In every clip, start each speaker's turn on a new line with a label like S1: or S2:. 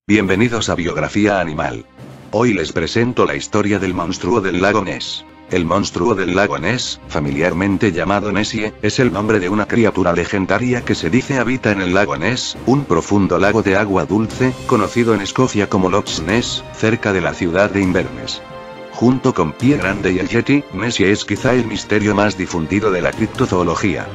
S1: Bienvenidos a Biografía Animal. Hoy les presento la historia del monstruo del lago Ness. El monstruo del lago Ness, familiarmente llamado Nessie, es el nombre de una criatura legendaria que se dice habita en el lago Ness, un profundo lago de agua dulce, conocido en Escocia como Loch Ness, cerca de la ciudad de Inverness. Junto con Pie Grande y el Yeti, Nessie es quizá el misterio más difundido de la criptozoología.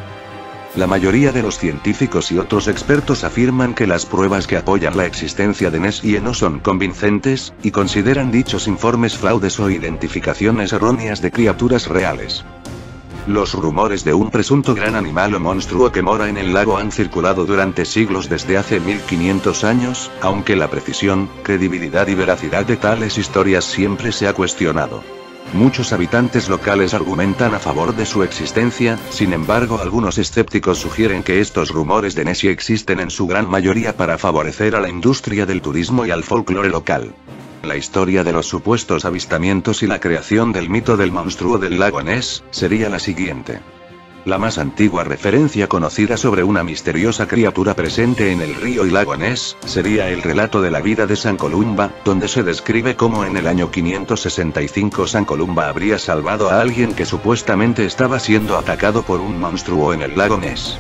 S1: La mayoría de los científicos y otros expertos afirman que las pruebas que apoyan la existencia de Nessie no son convincentes, y consideran dichos informes fraudes o identificaciones erróneas de criaturas reales. Los rumores de un presunto gran animal o monstruo que mora en el lago han circulado durante siglos desde hace 1500 años, aunque la precisión, credibilidad y veracidad de tales historias siempre se ha cuestionado. Muchos habitantes locales argumentan a favor de su existencia, sin embargo algunos escépticos sugieren que estos rumores de Nessie existen en su gran mayoría para favorecer a la industria del turismo y al folclore local. La historia de los supuestos avistamientos y la creación del mito del monstruo del lago Ness sería la siguiente. La más antigua referencia conocida sobre una misteriosa criatura presente en el río y lago Ness sería el relato de la vida de San Columba, donde se describe cómo en el año 565 San Columba habría salvado a alguien que supuestamente estaba siendo atacado por un monstruo en el lago Ness.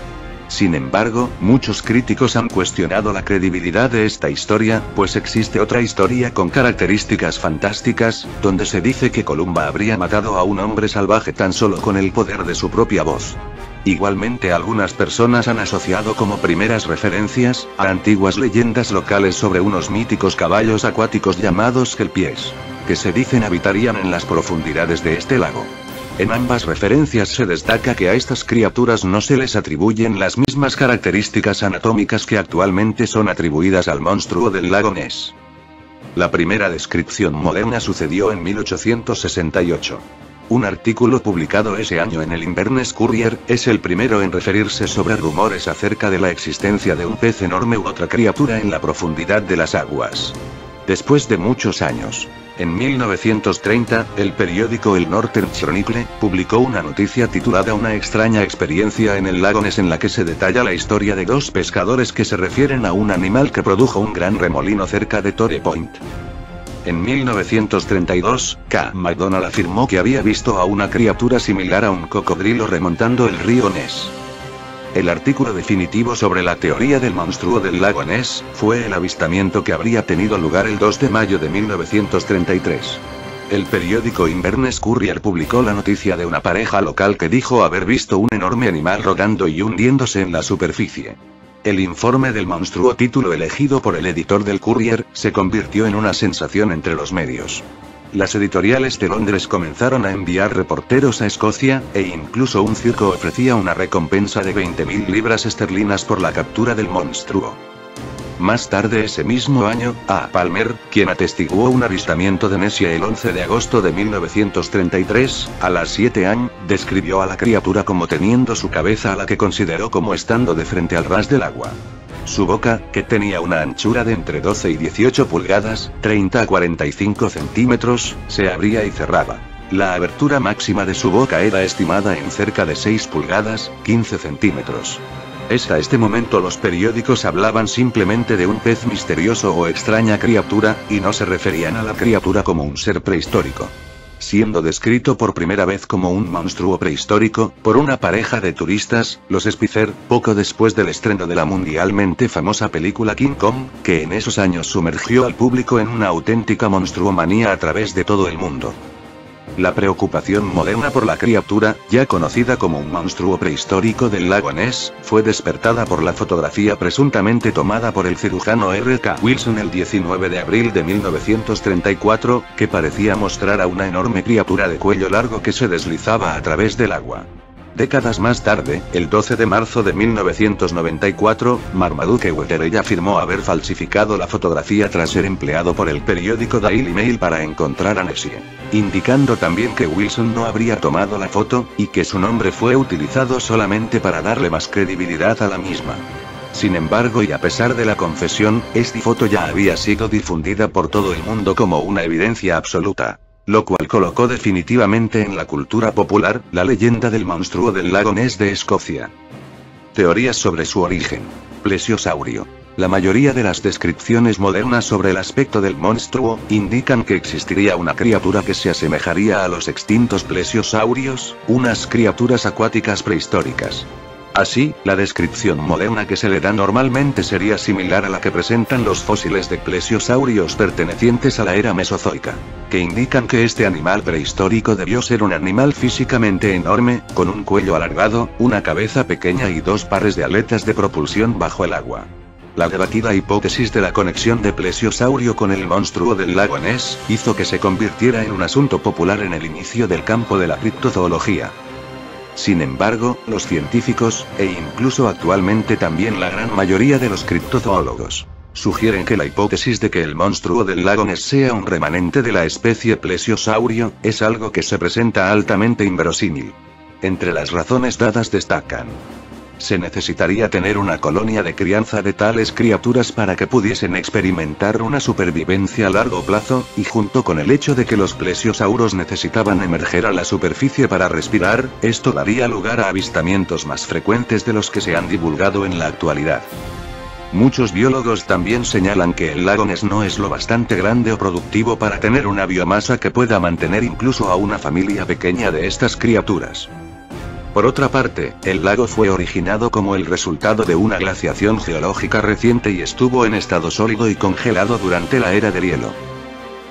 S1: Sin embargo, muchos críticos han cuestionado la credibilidad de esta historia, pues existe otra historia con características fantásticas, donde se dice que Columba habría matado a un hombre salvaje tan solo con el poder de su propia voz. Igualmente algunas personas han asociado como primeras referencias a antiguas leyendas locales sobre unos míticos caballos acuáticos llamados kelpies, que se dicen habitarían en las profundidades de este lago. En ambas referencias se destaca que a estas criaturas no se les atribuyen las mismas características anatómicas que actualmente son atribuidas al monstruo del lago Ness. La primera descripción moderna sucedió en 1868. Un artículo publicado ese año en el Inverness Courier es el primero en referirse sobre rumores acerca de la existencia de un pez enorme u otra criatura en la profundidad de las aguas. Después de muchos años, en 1930, el periódico El Northern Chronicle publicó una noticia titulada Una extraña experiencia en el lago Ness, en la que se detalla la historia de dos pescadores que se refieren a un animal que produjo un gran remolino cerca de Torrey Point. En 1932, K. MacDonald afirmó que había visto a una criatura similar a un cocodrilo remontando el río Ness. El artículo definitivo sobre la teoría del monstruo del lago Ness fue el avistamiento que habría tenido lugar el 2 de mayo de 1933. El periódico Inverness Courier publicó la noticia de una pareja local que dijo haber visto un enorme animal rodando y hundiéndose en la superficie. El informe del monstruo, título elegido por el editor del Courier, se convirtió en una sensación entre los medios. Las editoriales de Londres comenzaron a enviar reporteros a Escocia, e incluso un circo ofrecía una recompensa de 20.000 libras esterlinas por la captura del monstruo. Más tarde ese mismo año, A. Palmer, quien atestiguó un avistamiento de Nessie el 11 de agosto de 1933, a las 7 am, describió a la criatura como teniendo su cabeza a la que consideró como estando de frente al ras del agua. Su boca, que tenía una anchura de entre 12 y 18 pulgadas, 30 a 45 centímetros, se abría y cerraba. La abertura máxima de su boca era estimada en cerca de 6 pulgadas, 15 centímetros. Hasta este momento los periódicos hablaban simplemente de un pez misterioso o extraña criatura, y no se referían a la criatura como un ser prehistórico. Siendo descrito por primera vez como un monstruo prehistórico, por una pareja de turistas, los Spitzer, poco después del estreno de la mundialmente famosa película King Kong, que en esos años sumergió al público en una auténtica monstruomanía a través de todo el mundo. La preocupación moderna por la criatura, ya conocida como un monstruo prehistórico del lago Ness, fue despertada por la fotografía presuntamente tomada por el cirujano R.K. Wilson el 19 de abril de 1934, que parecía mostrar a una enorme criatura de cuello largo que se deslizaba a través del agua. Décadas más tarde, el 12 de marzo de 1994, Marmaduke Wetherell afirmó haber falsificado la fotografía tras ser empleado por el periódico Daily Mail para encontrar a Nessie, indicando también que Wilson no habría tomado la foto, y que su nombre fue utilizado solamente para darle más credibilidad a la misma. Sin embargo, y a pesar de la confesión, esta foto ya había sido difundida por todo el mundo como una evidencia absoluta. Lo cual colocó definitivamente en la cultura popular la leyenda del monstruo del lago Ness de Escocia. Teorías sobre su origen. Plesiosaurio. La mayoría de las descripciones modernas sobre el aspecto del monstruo indican que existiría una criatura que se asemejaría a los extintos plesiosaurios, unas criaturas acuáticas prehistóricas. Así, la descripción moderna que se le da normalmente sería similar a la que presentan los fósiles de plesiosaurios pertenecientes a la era mesozoica, que indican que este animal prehistórico debió ser un animal físicamente enorme, con un cuello alargado, una cabeza pequeña y dos pares de aletas de propulsión bajo el agua. La debatida hipótesis de la conexión de plesiosaurio con el monstruo del lago Ness hizo que se convirtiera en un asunto popular en el inicio del campo de la criptozoología. Sin embargo, los científicos, e incluso actualmente también la gran mayoría de los criptozoólogos, sugieren que la hipótesis de que el monstruo del lago Ness sea un remanente de la especie plesiosaurio, es algo que se presenta altamente inverosímil. Entre las razones dadas destacan: se necesitaría tener una colonia de crianza de tales criaturas para que pudiesen experimentar una supervivencia a largo plazo, y junto con el hecho de que los plesiosauros necesitaban emerger a la superficie para respirar, esto daría lugar a avistamientos más frecuentes de los que se han divulgado en la actualidad. Muchos biólogos también señalan que el lago Ness no es lo bastante grande o productivo para tener una biomasa que pueda mantener incluso a una familia pequeña de estas criaturas. Por otra parte, el lago fue originado como el resultado de una glaciación geológica reciente y estuvo en estado sólido y congelado durante la era del hielo.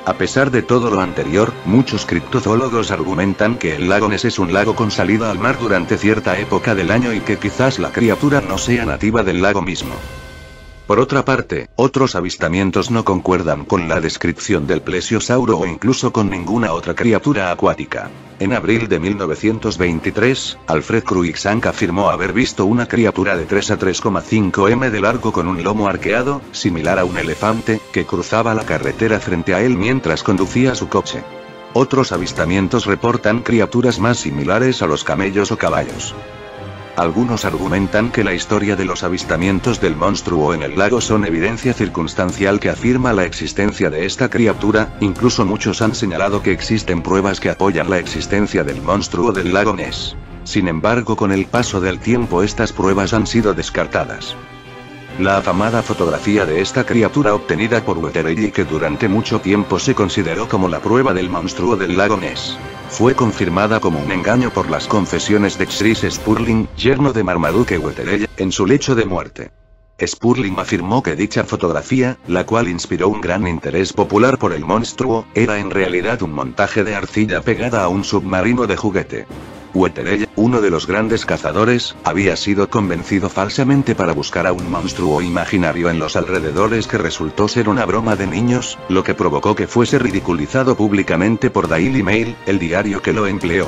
S1: A pesar de todo lo anterior, muchos criptozoólogos argumentan que el lago Ness es un lago con salida al mar durante cierta época del año y que quizás la criatura no sea nativa del lago mismo. Por otra parte, otros avistamientos no concuerdan con la descripción del plesiosauro o incluso con ninguna otra criatura acuática. En abril de 1923, Alfred Cruikshank afirmó haber visto una criatura de 3 a 3,5 m de largo con un lomo arqueado, similar a un elefante, que cruzaba la carretera frente a él mientras conducía su coche. Otros avistamientos reportan criaturas más similares a los camellos o caballos. Algunos argumentan que la historia de los avistamientos del monstruo en el lago son evidencia circunstancial que afirma la existencia de esta criatura, incluso muchos han señalado que existen pruebas que apoyan la existencia del monstruo del lago Ness. Sin embargo, con el paso del tiempo estas pruebas han sido descartadas. La afamada fotografía de esta criatura obtenida por Wetherell y que durante mucho tiempo se consideró como la prueba del monstruo del lago Ness, fue confirmada como un engaño por las confesiones de Chris Spurling, yerno de Marmaduke Wetherell, en su lecho de muerte. Spurling afirmó que dicha fotografía, la cual inspiró un gran interés popular por el monstruo, era en realidad un montaje de arcilla pegada a un submarino de juguete. Wetherell, uno de los grandes cazadores, había sido convencido falsamente para buscar a un monstruo imaginario en los alrededores que resultó ser una broma de niños, lo que provocó que fuese ridiculizado públicamente por Daily Mail, el diario que lo empleó.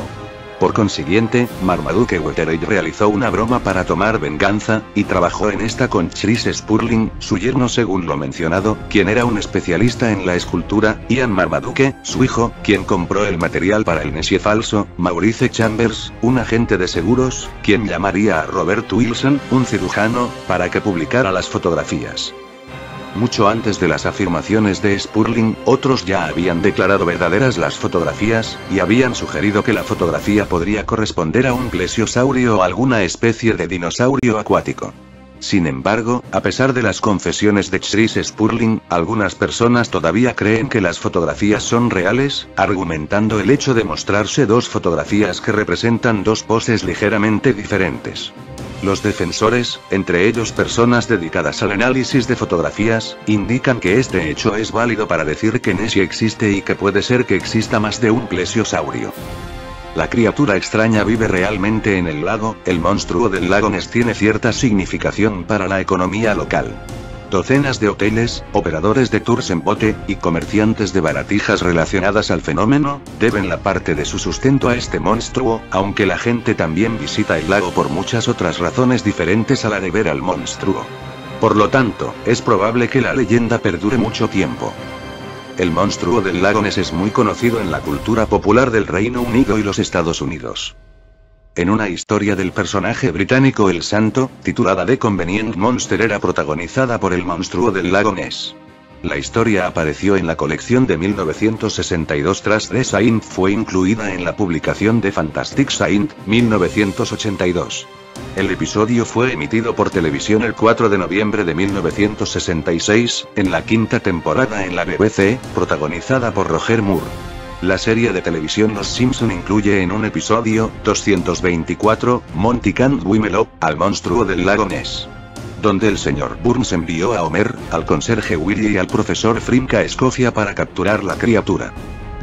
S1: Por consiguiente, Marmaduke Wetherell realizó una broma para tomar venganza, y trabajó en esta con Chris Spurling, su yerno según lo mencionado, quien era un especialista en la escultura, Ian Marmaduke, su hijo, quien compró el material para el Nessie falso, Maurice Chambers, un agente de seguros, quien llamaría a Robert Wilson, un cirujano, para que publicara las fotografías. Mucho antes de las afirmaciones de Spurling, otros ya habían declarado verdaderas las fotografías, y habían sugerido que la fotografía podría corresponder a un plesiosaurio o alguna especie de dinosaurio acuático. Sin embargo, a pesar de las confesiones de Chris Spurling, algunas personas todavía creen que las fotografías son reales, argumentando el hecho de mostrarse dos fotografías que representan dos poses ligeramente diferentes. Los defensores, entre ellos personas dedicadas al análisis de fotografías, indican que este hecho es válido para decir que Nessie existe y que puede ser que exista más de un plesiosaurio. La criatura extraña vive realmente en el lago. El monstruo del lago Ness tiene cierta significación para la economía local. Docenas de hoteles, operadores de tours en bote, y comerciantes de baratijas relacionadas al fenómeno, deben la parte de su sustento a este monstruo, aunque la gente también visita el lago por muchas otras razones diferentes a la de ver al monstruo. Por lo tanto, es probable que la leyenda perdure mucho tiempo. El monstruo del lago Ness es muy conocido en la cultura popular del Reino Unido y los Estados Unidos. En una historia del personaje británico El Santo, titulada The Convenient Monster, era protagonizada por el monstruo del lago Ness. La historia apareció en la colección de 1962 tras The Saint fue incluida en la publicación de Fantastic Saint, 1982. El episodio fue emitido por televisión el 4 de noviembre de 1966, en la quinta temporada en la BBC, protagonizada por Roger Moore. La serie de televisión Los Simpson incluye en un episodio, 224, Monty Can't Swim Up, al monstruo del lago Ness, donde el Sr. Burns envió a Homer, al conserje Willie y al profesor Frink a Escocia para capturar la criatura.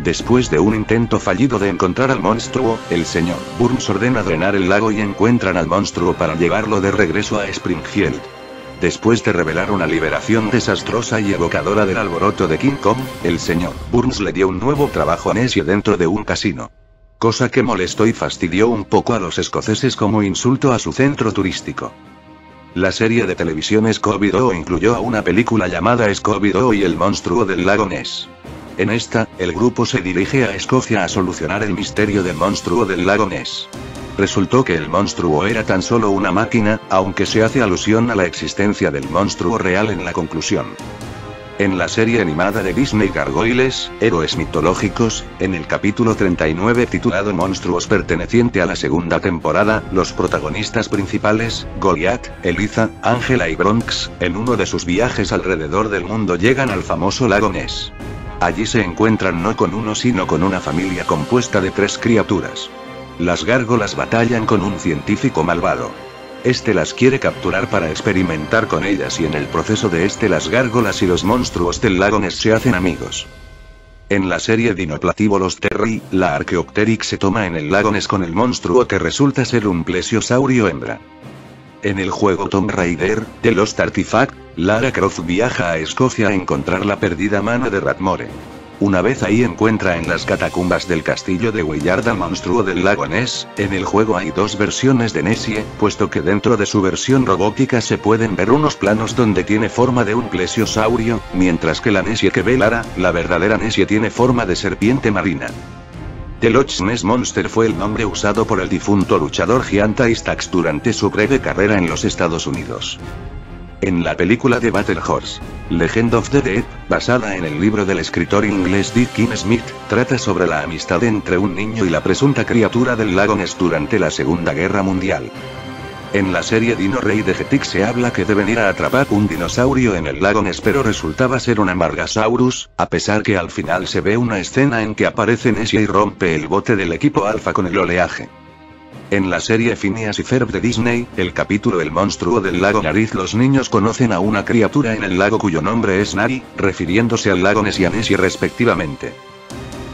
S1: Después de un intento fallido de encontrar al monstruo, el Sr. Burns ordena drenar el lago y encuentran al monstruo para llevarlo de regreso a Springfield. Después de revelar una liberación desastrosa y evocadora del alboroto de King Kong, el Sr. Burns le dio un nuevo trabajo a Nessie dentro de un casino. Cosa que molestó y fastidió un poco a los escoceses como insulto a su centro turístico. La serie de televisión Scooby-Doo incluyó a una película llamada Scooby-Doo y el monstruo del lago Ness. En esta, el grupo se dirige a Escocia a solucionar el misterio del monstruo del lago Ness. Resultó que el monstruo era tan solo una máquina, aunque se hace alusión a la existencia del monstruo real en la conclusión. En la serie animada de Disney Gargoyles, Héroes Mitológicos, en el capítulo 39 titulado Monstruos perteneciente a la segunda temporada, los protagonistas principales, Goliath, Eliza, Angela y Bronx, en uno de sus viajes alrededor del mundo llegan al famoso lago Ness. Allí se encuentran no con uno sino con una familia compuesta de 3 criaturas. Las gárgolas batallan con un científico malvado. Este las quiere capturar para experimentar con ellas y en el proceso de las gárgolas y los monstruos del lago Ness se hacen amigos. En la serie Dinoplatívolos Terry, la Archaeopteryx se toma en el lago Ness con el monstruo que resulta ser un plesiosaurio hembra. En el juego Tomb Raider, The Lost Artifact, Lara Croft viaja a Escocia a encontrar la perdida mano de Rathmore. Una vez ahí encuentra en las catacumbas del castillo de Willard al monstruo del lago Ness. En el juego hay 2 versiones de Nessie, puesto que dentro de su versión robótica se pueden ver unos planos donde tiene forma de un plesiosaurio, mientras que la Nessie que ve Lara, la verdadera Nessie, tiene forma de serpiente marina. The Loch Ness Monster fue el nombre usado por el difunto luchador Giant Istax durante su breve carrera en los Estados Unidos. En la película de Battle Horse, Legend of the Dead, basada en el libro del escritor inglés Dickie Smith, trata sobre la amistad entre un niño y la presunta criatura del lago Ness durante la Segunda Guerra Mundial. En la serie Dino Rey de Jetix se habla que deben ir a atrapar un dinosaurio en el lago Ness, pero resultaba ser un Amargasaurus, a pesar que al final se ve una escena en que aparece Nessie y rompe el bote del equipo Alpha con el oleaje. En la serie Phineas y Ferb de Disney, el capítulo El monstruo del lago Nariz, los niños conocen a una criatura en el lago cuyo nombre es Nari, refiriéndose al lago Ness y a Nessie respectivamente.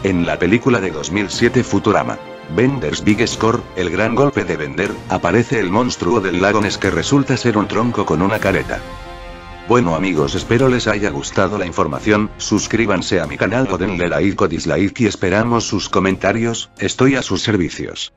S1: En la película de 2007 Futurama, Bender's Big Score, el gran golpe de Bender, aparece el monstruo del lago Ness que resulta ser un tronco con una careta. Bueno amigos, espero les haya gustado la información, suscríbanse a mi canal o denle like o dislike y esperamos sus comentarios, estoy a sus servicios.